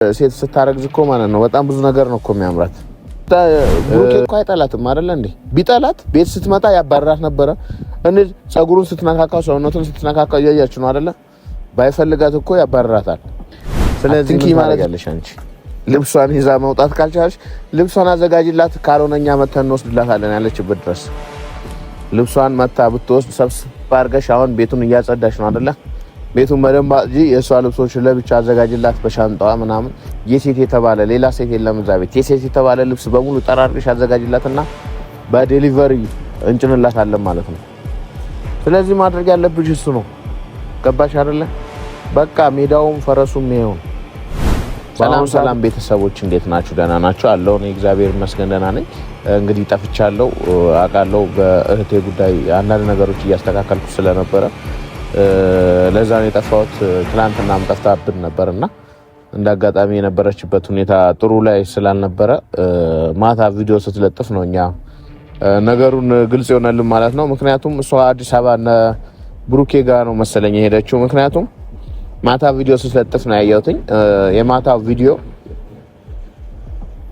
ሴት ስታረግዝ እኮ ማለት ነው በጣም ብዙ ነገር ነው እኮ የሚያምራት። ብሩኬ እኮ አይጠላትም አይደለ እንዴ? ቢጠላት ቤት ስትመጣ ያባራት ነበረ። እንዴ ጸጉሩን ስትነካካው ሰውነቱን ስትነካካው እያያችሁ ነው አይደለ? ባይፈልጋት እኮ ያባራታል። ስለዚህ ምን ማለት ያለሽ አንቺ ልብሷን ይዛ መውጣት ካልቻለሽ ልብሷን አዘጋጅላት፣ ካልሆነኛ መተን እንወስድላታለን ያለችበት ድረስ ልብሷን መታ ብትወስድ ሰብስባ አድርገሽ አሁን ቤቱን እያጸዳሽ ነው አይደለ? ቤቱን በደንብ አጽጂ። የሷ ልብሶች ለብቻ አዘጋጅላት በሻንጣዋ ምናምን። የሴት የተባለ ሌላ ሴት የለም እዛ ቤት። የሴት የተባለ ልብስ በሙሉ ጠራርቀሽ አዘጋጅላትና በዴሊቨሪ እንጭንላታለን ማለት ነው። ስለዚህ ማድረግ ያለብሽ እሱ ነው። ገባሽ አይደለ? በቃ ሜዳውም ፈረሱም ይሄው። ሰላም ቤተሰቦች እንዴት ናችሁ? ደህና ናችሁ? አለው እኔ እግዚአብሔር ይመስገን ደህና ነኝ። እንግዲህ ጠፍቻለሁ አውቃለሁ። በእህቴ ጉዳይ አንዳንድ ነገሮች እያስተካከልኩ ስለነበረ ለዛ ነው የጠፋሁት። ትናንትናም ጠፍታብን ነበርና እንዳጋጣሚ የነበረችበት ሁኔታ ጥሩ ላይ ስላልነበረ ማታ ቪዲዮ ስትለጥፍ ነው እኛ ነገሩን ግልጽ ይሆናል ማለት ነው። ምክንያቱም እሷ አዲስ አበባ እና ብሩኬ ጋር ነው መሰለኝ የሄደችው። ምክንያቱም ማታ ቪዲዮ ስትለጥፍ ነው ያየሁት። የማታው ቪዲዮ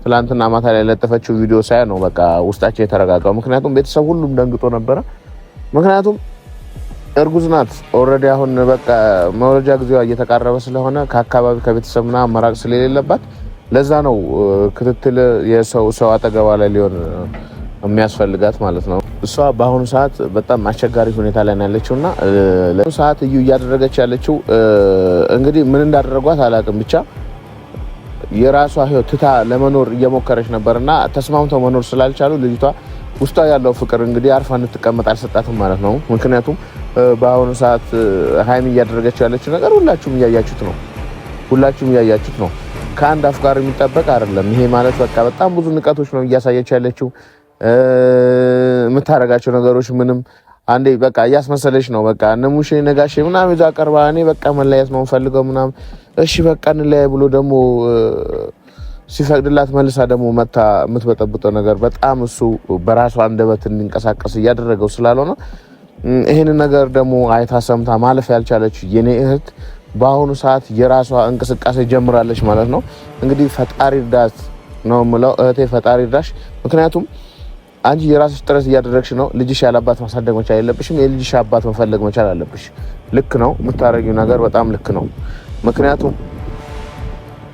ትናንትና ማታ ላይ ለጠፈችው ቪዲዮ ሳይ ነው በቃ ውስጣቸው የተረጋጋው። ምክንያቱም ቤተሰብ ሁሉም ደንግጦ ነበረ። ምክንያቱም እርጉዝ ናት ኦልሬዲ። አሁን በቃ መውለጃ ጊዜዋ እየተቃረበ ስለሆነ ከአካባቢ ከቤተሰብና መራቅ ስለሌለባት ለዛ ነው ክትትል የሰው አጠገቧ ላይ ሊሆን የሚያስፈልጋት ማለት ነው። እሷ በአሁኑ ሰዓት በጣም አስቸጋሪ ሁኔታ ላይ ነው ያለችውና ለሱ ሰዓት እዩ እያደረገች ያለችው እንግዲህ ምን እንዳደረጓት አላውቅም። ብቻ የራሷ ህይወት ትታ ለመኖር እየሞከረች ነበርና ተስማምተው መኖር ስላልቻሉ ልጅቷ ውስጧ ያለው ፍቅር እንግዲህ አርፋ እንድትቀመጥ አልሰጣትም ማለት ነው። ምክንያቱም በአሁኑ ሰዓት ሃይሚ እያደረገች ያለችው ነገር ሁላችሁም እያያችሁት ነው። ከአንድ አፍቃሪ የሚጠበቅ አይደለም ይሄ ማለት በቃ በጣም ብዙ ንቀቶች ነው እያሳየች ያለችው። የምታረጋቸው ነገሮች ምንም አንዴ በቃ እያስመሰለች ነው። በቃ እነሙሽ ነጋሽ ምናምን ይዛ ቀርባ እኔ በቃ መለያየት ነው ፈልገው ምናምን እሺ በቃ እንለያይ ብሎ ደግሞ ሲፈቅድላት መልሳ ደግሞ መታ የምትበጠብጠው ነገር በጣም እሱ በራሷ አንደበት እንዲንቀሳቀስ እያደረገው ስላልሆነ ይሄን ነገር ደግሞ አይታ ሰምታ ማለፍ ያልቻለች የኔ እህት በአሁኑ ሰዓት የራሷ እንቅስቃሴ ጀምራለች ማለት ነው። እንግዲህ ፈጣሪ ዳት ነው የምለው እህቴ፣ ፈጣሪ ዳሽ። ምክንያቱም አንቺ የራስሽ ጥረት እያደረግሽ ነው። ልጅሽ ያለባት ማሳደግ መቻል የለብሽም። የልጅሽ አባት መፈለግ መቻል አለብሽ። ልክ ነው የምታረጊው ነገር በጣም ልክ ነው። ምክንያቱም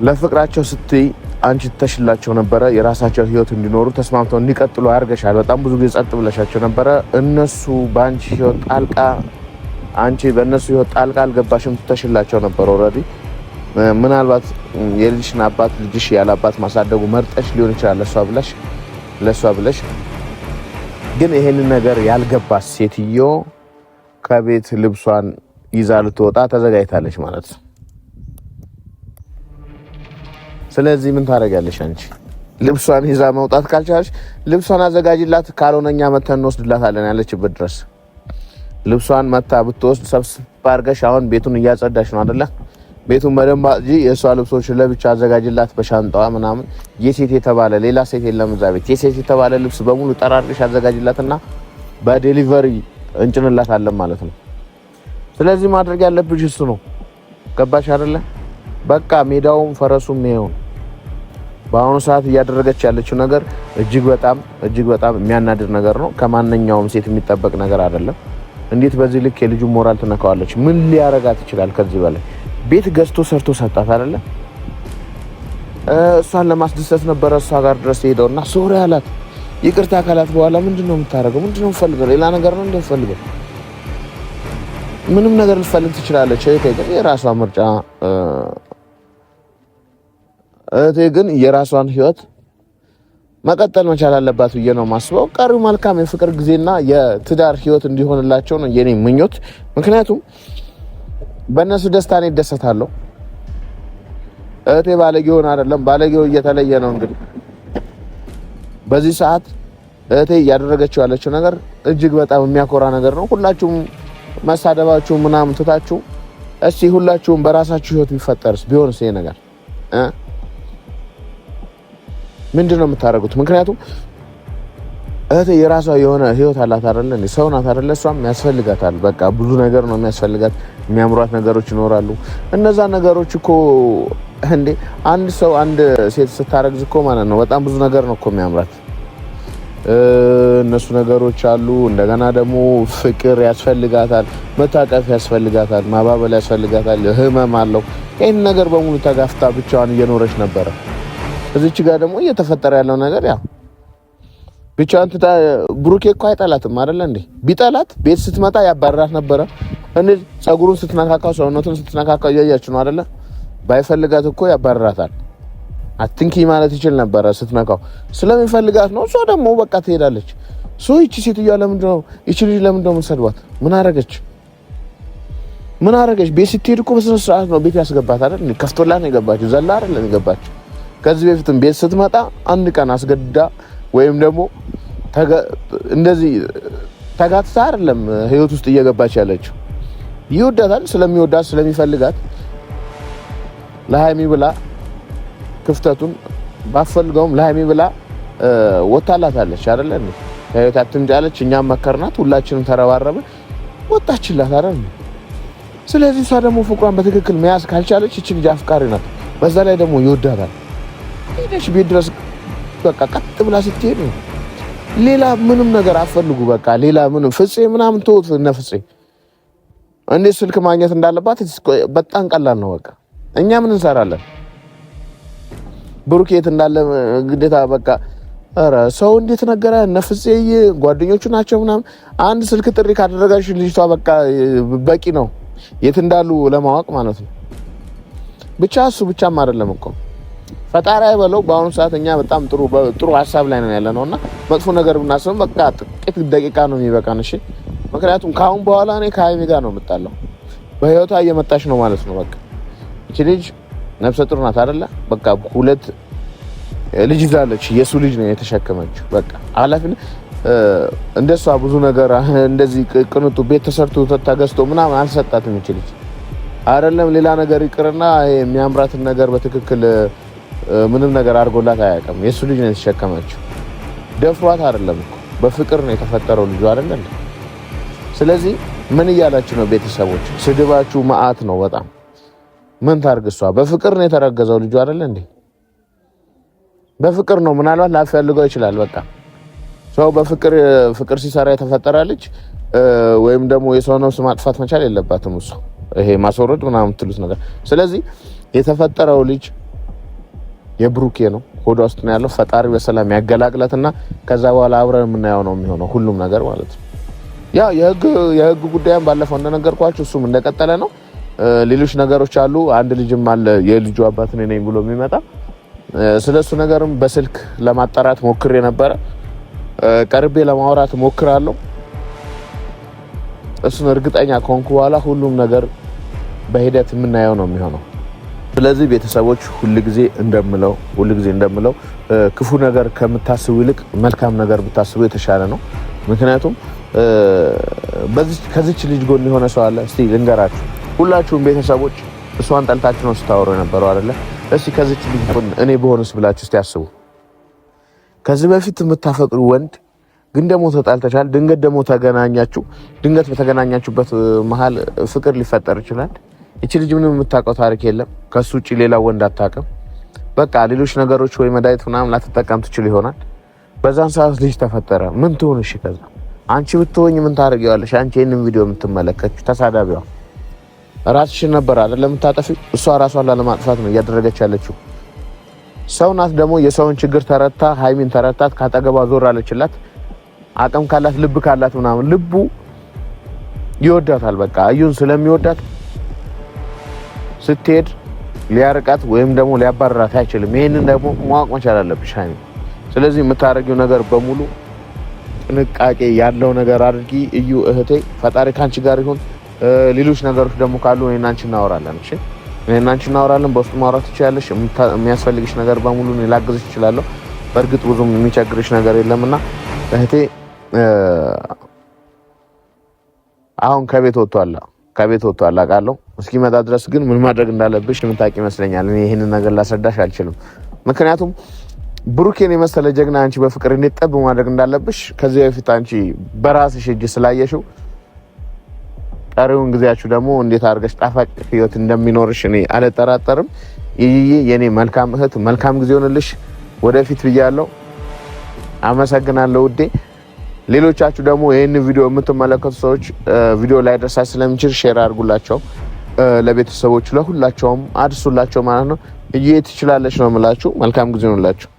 ለፍቅራቸው ስትይ አንቺ ተሽላቸው ነበረ። የራሳቸው ህይወት እንዲኖሩ ተስማምተው እንዲቀጥሉ አድርገሻል። በጣም ብዙ ጊዜ ጸጥ ብለሻቸው ነበረ። እነሱ በአንቺ ህይወት ጣልቃ አንቺ በእነሱ ህይወት ጣልቃ አልገባሽም። ተሽላቸው ነበር ኦልሬዲ። ምናልባት የልጅሽን አባት ልጅሽ ያለአባት ማሳደጉ መርጠሽ ሊሆን ይችላል ለሷ ብለሽ ግን ይሄንን ነገር ያልገባች ሴትዮ ከቤት ልብሷን ይዛ ልትወጣ ተዘጋጅታለች ማለት ነው። ስለዚህ ምን ታደርጋለሽ አንቺ? ልብሷን ይዛ መውጣት ካልቻለሽ ልብሷን አዘጋጅላት፣ ካልሆነኛ መተን እንወስድላታለን ያለችበት ድረስ ልብሷን መታ ብትወስድ ሰብስባ አድርገሽ አሁን ቤቱን እያጸዳሽ ነው አይደለ? ቤቱን በደንብ አጽጂ። የሷ ልብሶች ለብቻ አዘጋጅላት በሻንጣዋ ምናምን። የሴት የተባለ ሌላ ሴት የለም እዛ ቤት። የሴት የተባለ ልብስ በሙሉ ጠራርቀሽ አዘጋጅላትና በዴሊቨሪ እንጭንላታለን ማለት ነው። ስለዚህ ማድረግ ያለብሽ እሱ ነው። ገባሽ አይደለ? በቃ ሜዳውም ፈረሱም ይሄው። በአሁኑ ሰዓት እያደረገች ያለችው ነገር እጅግ በጣም የሚያናድድ ነገር ነው። ከማንኛውም ሴት የሚጠበቅ ነገር አይደለም። እንዴት በዚህ ልክ የልጁን ሞራል ትነካዋለች? ምን ሊያረጋት ይችላል ከዚህ በላይ? ቤት ገዝቶ ሰርቶ ሰጣት አይደለ? እሷን ለማስደሰት ነበረ እሷ ጋር ድረስ ሄደውና ሶሪ አላት። ይቅርታ ካላት በኋላ ምንድነው የምታረገው? ምንድነው የምትፈልገው? ሌላ ነገር ነው እንደምትፈልገው? ምንም ነገር ልትፈልግ ትችላለች። ግን የራሷ ምርጫ። እህቴ ግን የራሷን ህይወት መቀጠል መቻል አለባት ብዬ ነው ማስበው። ቀሪው መልካም የፍቅር ጊዜና የትዳር ህይወት እንዲሆንላቸው ነው የኔ ምኞት። ምክንያቱም በእነሱ ደስታ እኔ እደሰታለሁ። እህቴ ባለጌውን አይደለም፣ ባለጌው እየተለየ ነው። እንግዲህ በዚህ ሰዓት እህቴ እያደረገችው ያለችው ነገር እጅግ በጣም የሚያኮራ ነገር ነው። ሁላችሁም መሳደባችሁ ምናምን ትታችሁ እስቲ ሁላችሁም በራሳችሁ ህይወት ቢፈጠርስ ቢሆንስ ይሄ ነገር ምንድነው የምታደርጉት? ምክንያቱም እህቴ የራሷ የሆነ ህይወት አላት አይደል? ሰው ናት አይደል? እሷም ያስፈልጋታል። በቃ ብዙ ነገር ነው የሚያስፈልጋት። የሚያምሯት ነገሮች ይኖራሉ። እነዛ ነገሮች እኮ እንዴ አንድ ሰው አንድ ሴት ስታረግዝ እኮ ማለት ነው በጣም ብዙ ነገር ነው እኮ የሚያምራት። እነሱ ነገሮች አሉ። እንደገና ደግሞ ፍቅር ያስፈልጋታል፣ መታቀፍ ያስፈልጋታል፣ ማባበል ያስፈልጋታል፣ ህመም አለው። ይሄን ነገር በሙሉ ተጋፍታ ብቻዋን እየኖረች ነበረ። እዚች ጋር ደግሞ እየተፈጠረ ያለው ነገር ያው ብቻዋን ብሩኬ እኮ አይጠላትም አይደለ እንዴ? ቢጠላት ቤት ስትመጣ ያባረራት ነበረ። ጸጉሩን ስትነካካው ሰውነቱን ስትነካካው እያያችሁ ነው አይደለ? ባይፈልጋት እኮ ያባረራታል። አትንኪ ማለት ይችል ነበረ ስትነካው። ስለሚፈልጋት ነው። እሷ ደግሞ በቃ ትሄዳለች። ይቺ ሴትዮዋ ለምንድን ነው ይቺ ልጅ ለምንድን ነው የምትሰድባት? ምን አረገች? ቤት ስትሄድ እኮ በስነ ስርዓት ነው ቤት ያስገባት አይደል? ከፍቶላት ነው የገባችው። ዘላ አይደለም የገባችው። ከዚህ በፊትም ቤት ስትመጣ አንድ ቀን አስገድዳ ወይም ደግሞ እንደዚህ ተጋትታ አይደለም ህይወት ውስጥ እየገባች ያለችው። ይወዳታል። ስለሚወዳት ስለሚፈልጋት ለሃይሚ ብላ ክፍተቱን ባፈልገውም ለሃይሚ ብላ ወጣላታለች አይደል እንዴ? ከህይወት አትምጫለች። እኛም መከርናት፣ ሁላችንም ተረባረበ፣ ወጣችላት አይደል? ስለዚህ እሷ ደግሞ ፍቅሯን በትክክል መያዝ ካልቻለች እቺ ልጅ አፍቃሪ ናት። በዛ ላይ ደግሞ ይወዳታል። ሄደሽ ቤት ድረስ በቃ ቀጥ ብላ ስትሄድ ሌላ ምንም ነገር አፈልጉ። በቃ ሌላ ምንም ፍፄ ምናምን ተውት። እነ ፍፄ እንዴት ስልክ ማግኘት እንዳለባት በጣም ቀላል ነው። በቃ እኛ ምን እንሰራለን? ብሩክ የት እንዳለ ግዴታ በቃ ኧረ ሰው እንዴት ነገረ? እነ ፍፄ ጓደኞቹ ናቸው ምናምን። አንድ ስልክ ጥሪ ካደረጋሽ ልጅቷ በቃ በቂ ነው የት እንዳሉ ለማወቅ ማለት ነው። ብቻ እሱ ብቻም አይደለም እኮ ፈጣሪ አይበለው። በአሁኑ ሰዓት እኛ በጣም ጥሩ ሀሳብ ላይ ነን ያለነውና መጥፎ ነገር ብናስብም በቃ ጥቂት ደቂቃ ነው የሚበቃን። እሺ ምክንያቱም ካሁን በኋላ እኔ ከሀይሚ ጋር ነው የምጣለው። በህይወቷ እየመጣች ነው ማለት ነው። በቃ እቺ ልጅ ነፍሰ ጡር ናት አይደለ? በቃ ሁለት ልጅ ይዛለች። የሱ ልጅ ነው የተሸከመችው። በቃ ኃላፊነት እንደሷ ብዙ ነገር እንደዚህ ቅንጡ ቤት ተሰርቶ ተገዝቶ ምናምን አልሰጣትም። እቺ ልጅ አይደለም ሌላ ነገር ይቅርና የሚያምራትን ነገር በትክክል ምንም ነገር አድርጎላት አያውቅም። የሱ ልጅ ነው የተሸከመችው። ደፍሯት አይደለም እኮ በፍቅር ነው የተፈጠረው ልጁ አይደለም። ስለዚህ ምን እያላችሁ ነው ቤተሰቦች? ስድባችሁ መዓት ነው በጣም። ምን ታርግ እሷ? በፍቅር ነው የተረገዘው ልጁ አይደል እንዴ? በፍቅር ነው። ምናልባት ላፈልገው ይችላል። በቃ ሰው በፍቅር ሲሰራ የተፈጠረ ልጅ ወይም ደግሞ የሰው ነፍስ ማጥፋት መቻል የለባትም እሱ። ይሄ ማስወረድ ምናምን የምትሉት ነገር። ስለዚህ የተፈጠረው ልጅ የብሩኬ ነው፣ ሆዷ ውስጥ ነው ያለው። ፈጣሪ በሰላም ያገላግላትና ከዛ በኋላ አብረን የምናየው ነው የሚሆነው ሁሉም ነገር ማለት ነው። ያው የህግ ጉዳይም ባለፈው እንደነገርኳችሁ እሱም እንደቀጠለ ነው። ሌሎች ነገሮች አሉ። አንድ ልጅም አለ የልጁ አባት ነኝ ብሎ የሚመጣ ስለሱ ነገርም በስልክ ለማጣራት ሞክሬ ነበረ። ቀርቤ ለማውራት ሞክራለሁ። እሱን እርግጠኛ ከሆንኩ በኋላ ሁሉም ነገር በሂደት የምናየው ነው የሚሆነው። ስለዚህ ቤተሰቦች ሁልጊዜ እንደምለው ክፉ ነገር ከምታስቡ ይልቅ መልካም ነገር ብታስቡ የተሻለ ነው። ምክንያቱም ከዚች ልጅ ጎን የሆነ ሰው አለ። እስቲ ልንገራችሁ፣ ሁላችሁም ቤተሰቦች እሷን ጠልታችሁ ነው ስታወሩ የነበረው አይደለ? እስቲ ከዚች ልጅ ጎን እኔ በሆንስ ብላችሁ እስቲ አስቡ። ከዚህ በፊት የምታፈቅሩ ወንድ ግን ደግሞ ተጣልተሻል፣ ድንገት ደግሞ ተገናኛችሁ። ድንገት በተገናኛችሁበት መሀል ፍቅር ሊፈጠር ይችላል። እቺ ልጅ ምንም የምታውቀው ታሪክ የለም። ከሱ ውጪ ሌላ ወንድ አታውቅም። በቃ ሌሎች ነገሮች ወይ መድኃኒት ምናምን ላትጠቀም ትችል ይሆናል። በዛን ሰዓት ልጅ ተፈጠረ። ምን ትሆን? እሺ ከዛ አንቺ ብትሆኝ ምን ታደርጊዋለሽ? አንቺ ይሄንን ቪዲዮ የምትመለከቱ ተሳዳቢዋ ራስሽን ነበር አይደለም የምታጠፊው። እሷ ራሷን ላለማጥፋት ነው እያደረገች ያለችው። ሰው ናት ደግሞ የሰውን ችግር ተረታ፣ ሃይሚን ተረታት፣ ካጠገቧ ዞር አለችላት። አቅም ካላት ልብ ካላት ምናምን ልቡ ይወዳታል። በቃ እዩን ስለሚወዳት ስትሄድ ሊያርቃት ወይም ደግሞ ሊያባረራት አይችልም። ይሄንን ደግሞ ማወቅ መቻል አለብሽ ሃይሚ። ስለዚህ የምታረጊው ነገር በሙሉ ጥንቃቄ ያለው ነገር አድርጊ። እዩ እህቴ፣ ፈጣሪ ካንቺ ጋር ይሁን። ሌሎች ነገሮች ደግሞ ካሉ እኔና አንቺ እናወራለን። እሺ እኔና አንቺ እናወራለን። በውስጥ ማውራት ትችያለሽ። የሚያስፈልግሽ ነገር በሙሉ እኔ ላግዝሽ እችላለሁ። በእርግጥ ብዙም የሚቸግርሽ ነገር የለምና እህቴ አሁን ከቤት ወጥቷል አውቃለሁ። እስኪመጣ ድረስ ግን ምን ማድረግ እንዳለብሽ የምታውቂ ይመስለኛል። እኔ ይሄንን ነገር ላስረዳሽ አልችልም። ምክንያቱም ብሩኬን የመሰለ ጀግና አንቺ በፍቅር እንዴት ጠብ ማድረግ እንዳለብሽ ከዚህ በፊት አንቺ በራስሽ እጅ ስላየሽው ቀሪውን ጊዜያችሁ ደግሞ እንዴት አድርገሽ ጣፋጭ ህይወት እንደሚኖርሽ እኔ አልጠራጠርም። የኔ መልካም እህት መልካም ጊዜ ሆነልሽ ወደፊት ብያለሁ። አመሰግናለሁ ውዴ። ሌሎቻችሁ ደግሞ ይሄን ቪዲዮ የምትመለከቱ ሰዎች ቪዲዮ ላይ ደርሳ ስለሚችል ሼር አድርጉላቸው፣ ለቤተሰቦች ለሁላቸውም አድርሱላቸው ማለት ነው። ትችላለች ነው የምላችሁ። መልካም ጊዜ ሆነላችሁ።